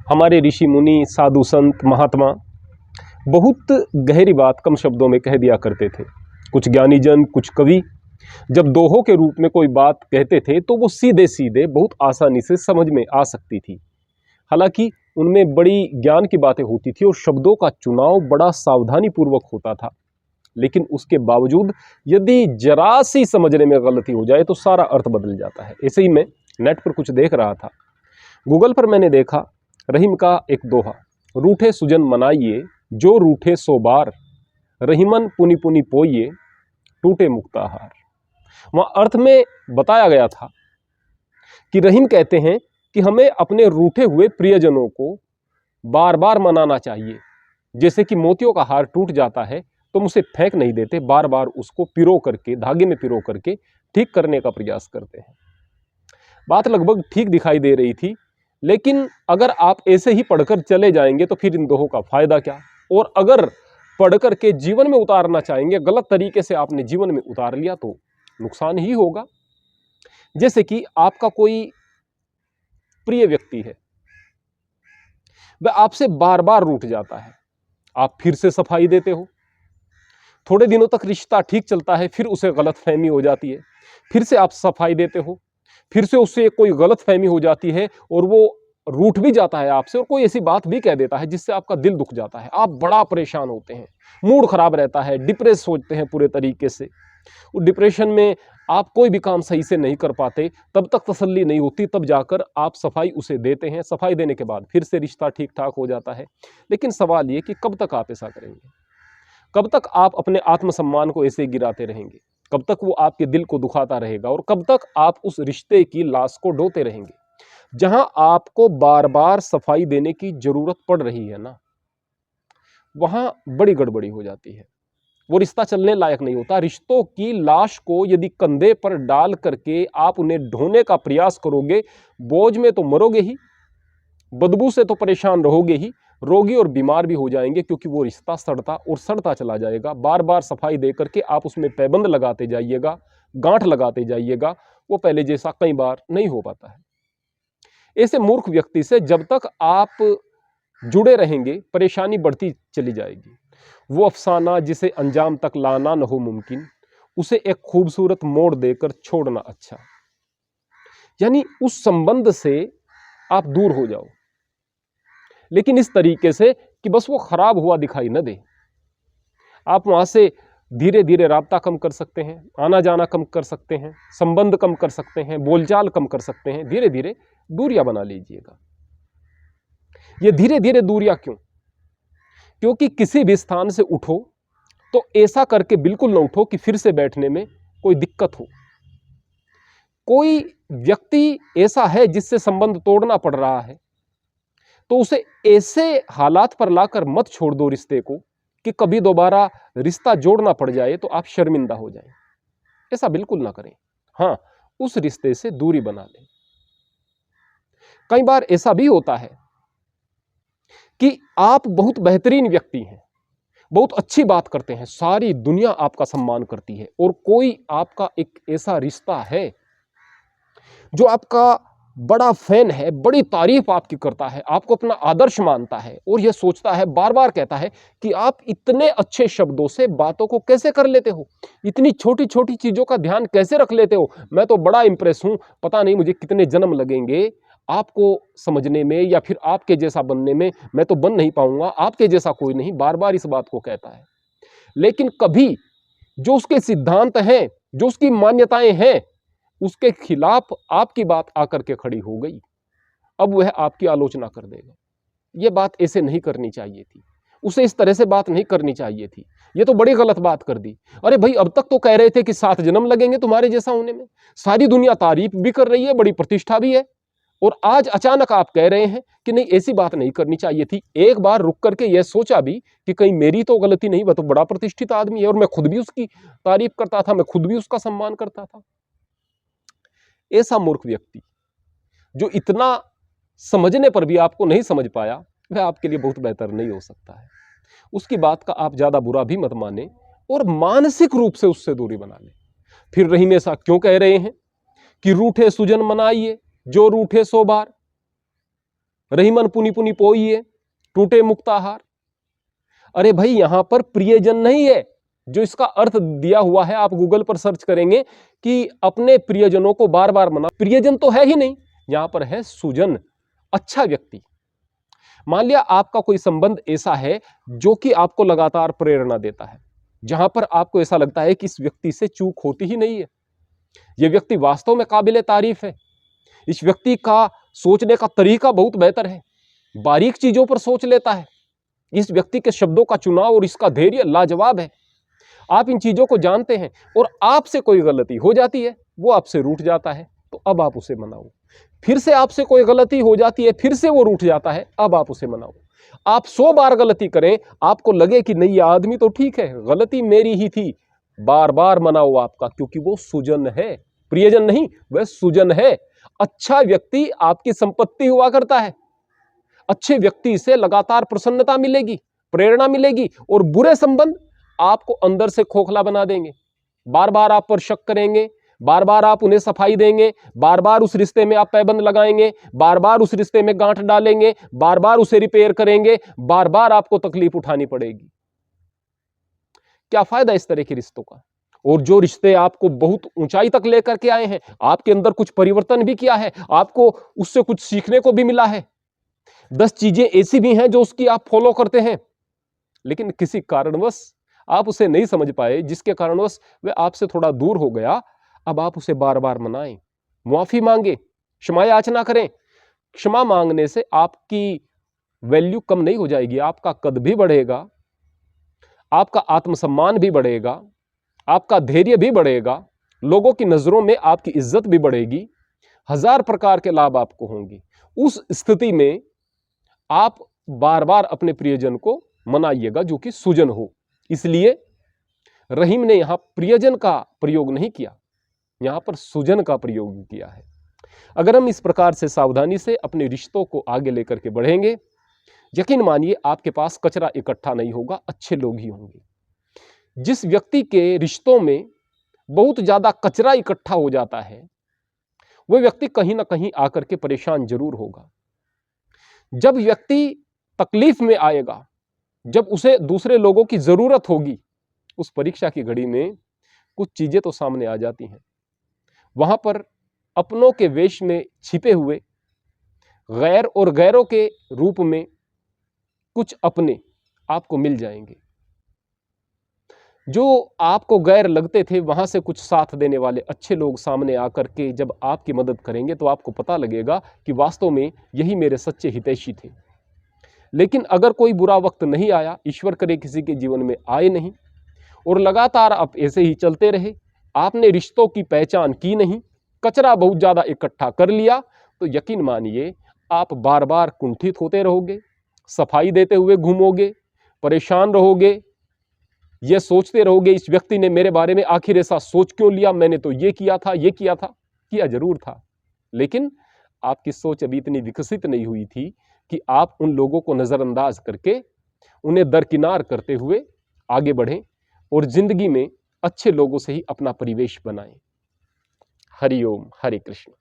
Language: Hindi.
हमारे ऋषि मुनि, साधु संत, महात्मा बहुत गहरी बात कम शब्दों में कह दिया करते थे। कुछ ज्ञानी जन, कुछ कवि जब दोहों के रूप में कोई बात कहते थे तो वो सीधे सीधे बहुत आसानी से समझ में आ सकती थी। हालांकि उनमें बड़ी ज्ञान की बातें होती थी और शब्दों का चुनाव बड़ा सावधानी पूर्वक होता था, लेकिन उसके बावजूद यदि जरा सी समझने में गलती हो जाए तो सारा अर्थ बदल जाता है। ऐसे ही मैं नेट पर कुछ देख रहा था, गूगल पर मैंने देखा रहीम का एक दोहा, रूठे सुजन मनाइए जो रूठे सो बार, रहीमन पुनि पुनि पोइए टूटे मुक्ताहार। वहां अर्थ में बताया गया था कि रहीम कहते हैं कि हमें अपने रूठे हुए प्रियजनों को बार बार मनाना चाहिए। जैसे कि मोतियों का हार टूट जाता है तो हम उसे फेंक नहीं देते, बार बार उसको पिरो करके, धागे में पिरो करके ठीक करने का प्रयास करते हैं। बात लगभग ठीक दिखाई दे रही थी, लेकिन अगर आप ऐसे ही पढ़कर चले जाएंगे तो फिर इन दोहों का फायदा क्या। और अगर पढ़कर के जीवन में उतारना चाहेंगे, गलत तरीके से आपने जीवन में उतार लिया तो नुकसान ही होगा। जैसे कि आपका कोई प्रिय व्यक्ति है, वह आपसे बार बार रूठ जाता है, आप फिर से सफाई देते हो, थोड़े दिनों तक रिश्ता ठीक चलता है, फिर उसे गलतफहमी हो जाती है, फिर से आप सफाई देते हो, फिर से उससे कोई गलतफहमी हो जाती है और वो रूठ भी जाता है आपसे और कोई ऐसी बात भी कह देता है जिससे आपका दिल दुख जाता है, आप बड़ा परेशान होते हैं, मूड खराब रहता है, डिप्रेस होते हैं पूरे तरीके से। उस डिप्रेशन में आप कोई भी काम सही से नहीं कर पाते, तब तक तसल्ली नहीं होती, तब जाकर आप सफाई उसे देते हैं, सफाई देने के बाद फिर से रिश्ता ठीक ठाक हो जाता है। लेकिन सवाल ये कि कब तक आप ऐसा करेंगे, कब तक आप अपने आत्मसम्मान को ऐसे गिराते रहेंगे, कब तक वो आपके दिल को दुखाता रहेगा और कब तक आप उस रिश्ते की लाश को ढोते रहेंगे। जहां आपको बार बार सफाई देने की जरूरत पड़ रही है ना, वहां बड़ी गड़बड़ी हो जाती है, वो रिश्ता चलने लायक नहीं होता। रिश्तों की लाश को यदि कंधे पर डाल करके आप उन्हें ढोने का प्रयास करोगे, बोझ में तो मरोगे ही, बदबू से तो परेशान रहोगे ही, रोगी और बीमार भी हो जाएंगे, क्योंकि वो रिश्ता सड़ता और सड़ता चला जाएगा। बार बार सफाई दे करके आप उसमें पैबंद लगाते जाइएगा, गांठ लगाते जाइएगा, वो पहले जैसा कई बार नहीं हो पाता है। ऐसे मूर्ख व्यक्ति से जब तक आप जुड़े रहेंगे, परेशानी बढ़ती चली जाएगी। वो अफसाना जिसे अंजाम तक लाना न हो मुमकिन, उसे एक खूबसूरत मोड़ देकर छोड़ना अच्छा। यानी उस संबंध से आप दूर हो जाओ, लेकिन इस तरीके से कि बस वो खराब हुआ दिखाई न दे। आप वहां से धीरे धीरे राब्ता कम कर सकते हैं, आना जाना कम कर सकते हैं, संबंध कम कर सकते हैं, बोलचाल कम कर सकते हैं, धीरे धीरे दूरियां बना लीजिएगा। ये धीरे धीरे दूरियां क्यों? क्योंकि किसी भी स्थान से उठो तो ऐसा करके बिल्कुल न उठो कि फिर से बैठने में कोई दिक्कत हो। कोई व्यक्ति ऐसा है जिससे संबंध तोड़ना पड़ रहा है, तो उसे ऐसे हालात पर लाकर मत छोड़ दो रिश्ते को कि कभी दोबारा रिश्ता जोड़ना पड़ जाए तो आप शर्मिंदा हो जाएं। ऐसा बिल्कुल ना करें। हाँ, उस रिश्ते से दूरी बना लें। कई बार ऐसा भी होता है कि आप बहुत बेहतरीन व्यक्ति हैं, बहुत अच्छी बात करते हैं, सारी दुनिया आपका सम्मान करती है, और कोई आपका एक ऐसा रिश्ता है जो आपका बड़ा फैन है, बड़ी तारीफ आपकी करता है, आपको अपना आदर्श मानता है और यह सोचता है, बार बार कहता है कि आप इतने अच्छे शब्दों से बातों को कैसे कर लेते हो, इतनी छोटी छोटी चीजों का ध्यान कैसे रख लेते हो, मैं तो बड़ा इंप्रेस हूं, पता नहीं मुझे कितने जन्म लगेंगे आपको समझने में या फिर आपके जैसा बनने में, मैं तो बन नहीं पाऊंगा, आपके जैसा कोई नहीं, बार बार इस बात को कहता है। लेकिन कभी जो उसके सिद्धांत हैं, जो उसकी मान्यताएं हैं, उसके खिलाफ आपकी बात आकर के खड़ी हो गई, अब वह आपकी आलोचना कर देगा। यह बात ऐसे नहीं करनी चाहिए थी, उसे इस तरह से बात नहीं करनी चाहिए थी, यह तो बड़ी गलत बात कर दी। अरे भाई, अब तक तो कह रहे थे कि 7 जन्म लगेंगे तुम्हारे जैसा होने में, सारी दुनिया तारीफ भी कर रही है, बड़ी प्रतिष्ठा भी है, और आज अचानक आप कह रहे हैं कि नहीं, ऐसी बात नहीं करनी चाहिए थी। एक बार रुक करके यह सोचा भी कि कहीं मेरी तो गलती नहीं, वह तो बड़ा प्रतिष्ठित आदमी है और मैं खुद भी उसकी तारीफ करता था, मैं खुद भी उसका सम्मान करता था। ऐसा मूर्ख व्यक्ति जो इतना समझने पर भी आपको नहीं समझ पाया, वह आपके लिए बहुत बेहतर नहीं हो सकता है। उसकी बात का आप ज्यादा बुरा भी मत माने और मानसिक रूप से उससे दूरी बना लें। फिर रहीम ऐसा क्यों कह रहे हैं कि रूठे सुजन मनाइए जो रूठे सो बार? रहीमन पुनि पुनि पोइए, टूटे मुक्ताहार। अरे भाई, यहां पर प्रियजन नहीं है। जो इसका अर्थ दिया हुआ है, आप गूगल पर सर्च करेंगे कि अपने प्रियजनों को बार बार मना, प्रियजन तो है ही नहीं, यहां पर है सुजन, अच्छा व्यक्ति। मान लिया आपका कोई संबंध ऐसा है जो कि आपको लगातार प्रेरणा देता है, जहां पर आपको ऐसा लगता है कि इस व्यक्ति से चूक होती ही नहीं है, यह व्यक्ति वास्तव में काबिले तारीफ है, इस व्यक्ति का सोचने का तरीका बहुत बेहतर है, बारीक चीजों पर सोच लेता है, इस व्यक्ति के शब्दों का चुनाव और इसका धैर्य लाजवाब है। आप इन चीजों को जानते हैं और आपसे कोई गलती हो जाती है, वो आपसे रूठ जाता है, तो अब आप उसे मनाओ। फिर से आपसे कोई गलती हो जाती है, फिर से वो रूठ जाता है, अब आप उसे मनाओ। आप 100 बार गलती करें, आपको लगे कि नहीं, ये आदमी तो ठीक है, गलती मेरी ही थी, बार बार मनाओ आपका, क्योंकि वो सुजन है, प्रियजन नहीं, वह सुजन है। अच्छा व्यक्ति आपकी संपत्ति हुआ करता है, अच्छे व्यक्ति से लगातार प्रसन्नता मिलेगी, प्रेरणा मिलेगी, और बुरे संबंध आपको अंदर से खोखला बना देंगे, बार बार आप पर शक करेंगे, बार बार आप उन्हें सफाई देंगे, बार बार उस रिश्ते में आप पैबंद लगाएंगे, बार बार उस रिश्ते में गांठ डालेंगे, बार बार उसे रिपेयर करेंगे, बार बार आपको तकलीफ उठानी पड़ेगी। क्या फायदा इस तरह के रिश्तों का? और जो रिश्ते आपको बहुत ऊंचाई तक लेकर के आए हैं, आपके अंदर कुछ परिवर्तन भी किया है, आपको उससे कुछ सीखने को भी मिला है, 10 चीजें ऐसी भी हैं जो उसकी आप फॉलो करते हैं, लेकिन किसी कारणवश आप उसे नहीं समझ पाए, जिसके कारणवश वह आपसे थोड़ा दूर हो गया। अब आप उसे बार बार मनाएं, मुआफी मांगे, क्षमा याचना करें। क्षमा मांगने से आपकी वैल्यू कम नहीं हो जाएगी, आपका कद भी बढ़ेगा, आपका आत्मसम्मान भी बढ़ेगा, आपका धैर्य भी बढ़ेगा, लोगों की नजरों में आपकी इज्जत भी बढ़ेगी, 1000 प्रकार के लाभ आपको होंगे। उस स्थिति में आप बार बार अपने प्रियजन को मनाइएगा जो कि सुजन हो। इसलिए रहीम ने यहां प्रियजन का प्रयोग नहीं किया, यहां पर सुजन का प्रयोग किया है। अगर हम इस प्रकार से सावधानी से अपने रिश्तों को आगे लेकर के बढ़ेंगे, यकीन मानिए आपके पास कचरा इकट्ठा नहीं होगा, अच्छे लोग ही होंगे। जिस व्यक्ति के रिश्तों में बहुत ज्यादा कचरा इकट्ठा हो जाता है, वह व्यक्ति कहीं ना कहीं आकर के परेशान जरूर होगा। जब व्यक्ति तकलीफ में आएगा, जब उसे दूसरे लोगों की जरूरत होगी, उस परीक्षा की घड़ी में कुछ चीजें तो सामने आ जाती हैं। वहां पर अपनों के वेश में छिपे हुए गैर और गैरों के रूप में कुछ अपने आपको मिल जाएंगे। जो आपको गैर लगते थे, वहां से कुछ साथ देने वाले अच्छे लोग सामने आकर के जब आपकी मदद करेंगे, तो आपको पता लगेगा कि वास्तव में यही मेरे सच्चे हितैषी थे। लेकिन अगर कोई बुरा वक्त नहीं आया, ईश्वर करे किसी के जीवन में आए नहीं, और लगातार आप ऐसे ही चलते रहे, आपने रिश्तों की पहचान की नहीं, कचरा बहुत ज्यादा इकट्ठा कर लिया, तो यकीन मानिए आप बार बार कुंठित होते रहोगे, सफाई देते हुए घूमोगे, परेशान रहोगे, ये सोचते रहोगे इस व्यक्ति ने मेरे बारे में आखिर ऐसा सोच क्यों लिया, मैंने तो ये किया था, ये किया था। किया जरूर था, लेकिन आपकी सोच अभी इतनी विकसित नहीं हुई थी कि आप उन लोगों को नजरअंदाज करके उन्हें दरकिनार करते हुए आगे बढ़ें और जिंदगी में अच्छे लोगों से ही अपना परिवेश बनाएं। हरि ओम, हरे कृष्ण।